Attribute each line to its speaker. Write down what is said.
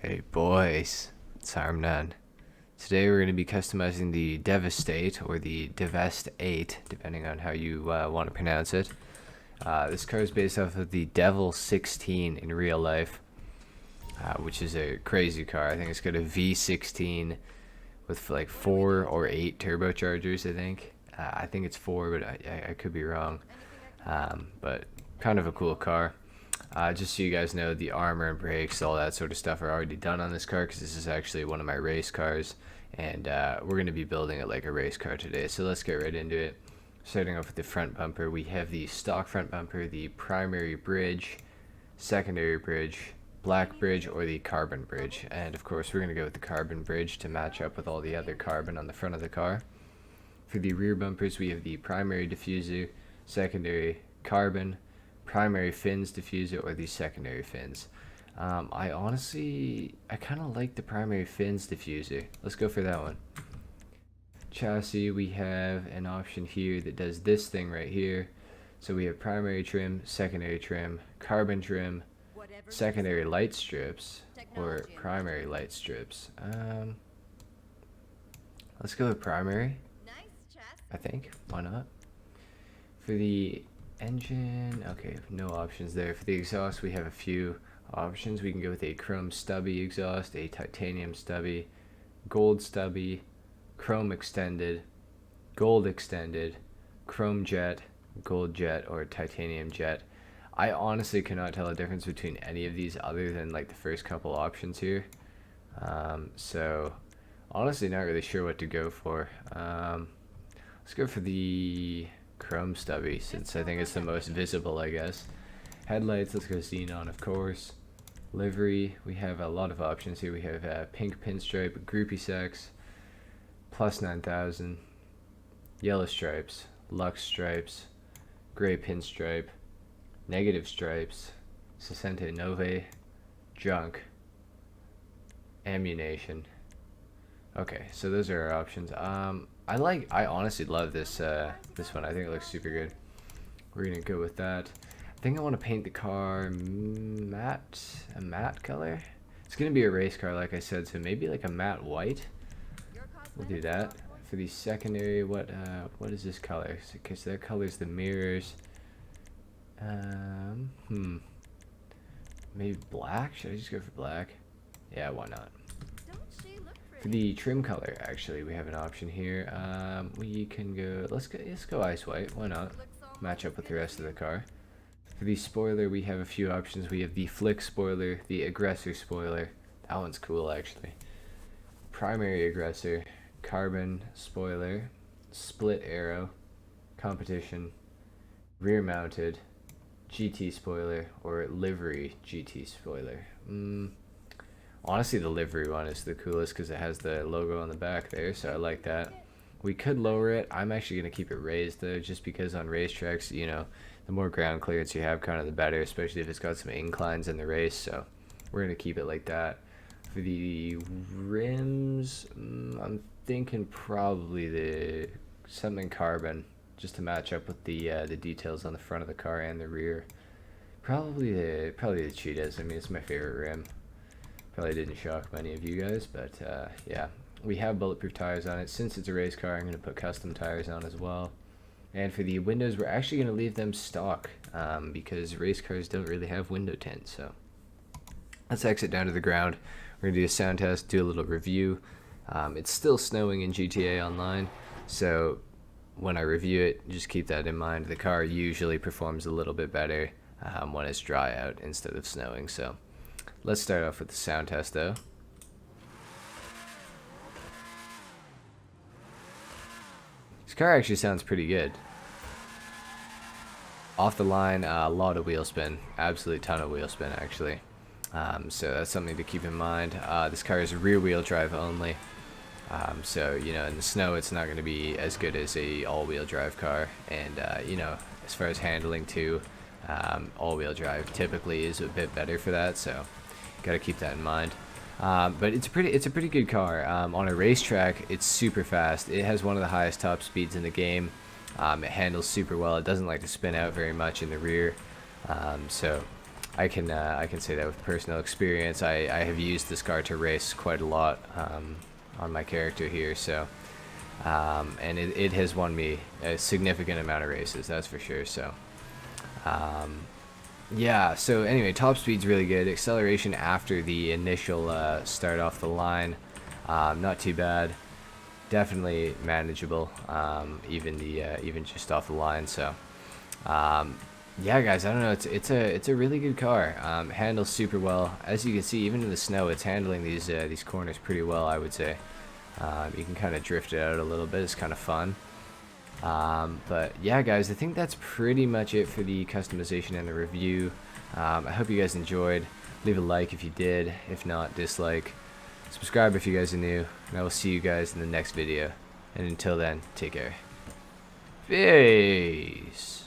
Speaker 1: Hey boys, it's HarmNone. Today we're going to be customizing the Devastate or the Deveste 8, depending on how you want to pronounce it. This car is based off of the Devil 16 in real life, which is a crazy car. I think it's got a V16 with like 4 or 8 turbochargers, I think. I think it's 4, but I could be wrong. But kind of a cool car. Just so you guys know, the armor and brakes, all that sort of stuff are already done on this car because this is actually one of my race cars, and we're going to be building it like a race car today. So let's get right into it. Starting off with the front bumper, we have the stock front bumper, the primary bridge, secondary bridge, black bridge, or the carbon bridge. And of course, we're going to go with the carbon bridge to match up with all the other carbon on the front of the car. For the rear bumpers, we have the primary diffuser, secondary carbon, primary fins diffuser, or the secondary fins. I kind of like the primary fins diffuser. Let's go for that one. Chassis, we have an option here that does this thing right here. So we have primary trim, secondary trim, carbon trim, secondary light strips, or primary light strips. Let's go with primary, I think. Why not? For the engine, okay, no options there. For the exhaust, we have a few options. We can go with a chrome stubby exhaust, a titanium stubby, gold stubby, chrome extended, gold extended, chrome jet, gold jet, or titanium jet. I honestly cannot tell the difference between any of these other than like the first couple options here. So honestly not really sure what to go for. Let's go for the chrome stubby since I think it's the most visible, I guess. Headlights, let's go xenon, of course. Livery, we have a lot of options here. We have pink pinstripe, groupie sex, plus 9000, yellow stripes, luxe stripes, gray pinstripe, negative stripes, Sessente Nove, junk, ammunition. Okay, so those are our options. I honestly love this this one. I think it looks super good. We're gonna go with that. I think I want to paint the car a matte color. It's gonna be a race car, like I said, so maybe like a matte white. We'll do that. For the secondary, what is this color? Because that color's the mirrors. Maybe black. Should I just go for black? Yeah, why not? For the trim color, actually, we have an option here. We can go. Let's go ice white. Why not? Match up with the rest of the car. For the spoiler, we have a few options. We have the flick spoiler, the aggressor spoiler. That one's cool, actually. Primary aggressor, carbon spoiler, split arrow, competition, rear mounted, GT spoiler, or livery GT spoiler. Honestly, the livery one is the coolest because it has the logo on the back there, so I like that. We could lower it. I'm actually going to keep it raised, though, just because on racetracks, you know, the more ground clearance you have, kind of the better, especially if it's got some inclines in the race, so we're going to keep it like that. For the rims, I'm thinking probably something carbon, just to match up with the details on the front of the car and the rear. Probably the Cheetahs. I mean, it's my favorite rim. Probably didn't shock many of you guys, but yeah. We have bulletproof tires on it. Since it's a race car, I'm going to put custom tires on as well. And for the windows, we're actually going to leave them stock because race cars don't really have window tint. So let's exit down to the ground. We're going to do a sound test, do a little review. It's still snowing in GTA Online, so when I review it, just keep that in mind. The car usually performs a little bit better when it's dry out instead of snowing. So let's start off with the sound test, though. This car actually sounds pretty good. Off the line, a lot of wheel spin. Absolute ton of wheel spin, actually. So that's something to keep in mind. This car is rear wheel drive only. So, you know, in the snow, it's not going to be as good as a all-wheel drive car. And, you know, as far as handling too, all-wheel drive typically is a bit better for that. So got to keep that in mind. But it's a pretty good car. On a racetrack, it's super fast. It has one of the highest top speeds in the game. It handles super well. It doesn't like to spin out very much in the rear. So I can say that with personal experience. I have used this car to race quite a lot on my character here, so and it has won me a significant amount of races, that's for sure. So yeah, so anyway, top speed's really good. Acceleration after the initial start off the line, not too bad. Definitely manageable, even just off the line. So yeah, guys, I don't know. It's a really good car. Handles super well. As you can see, even in the snow, it's handling these corners pretty well, I would say. You can kind of drift it out a little bit. It's kind of fun. But yeah, guys, I think that's pretty much it for the customization and the review. I hope you guys enjoyed. Leave a like if you did. If not, dislike. Subscribe if you guys are new. And I will see you guys in the next video. And until then, take care. Peace.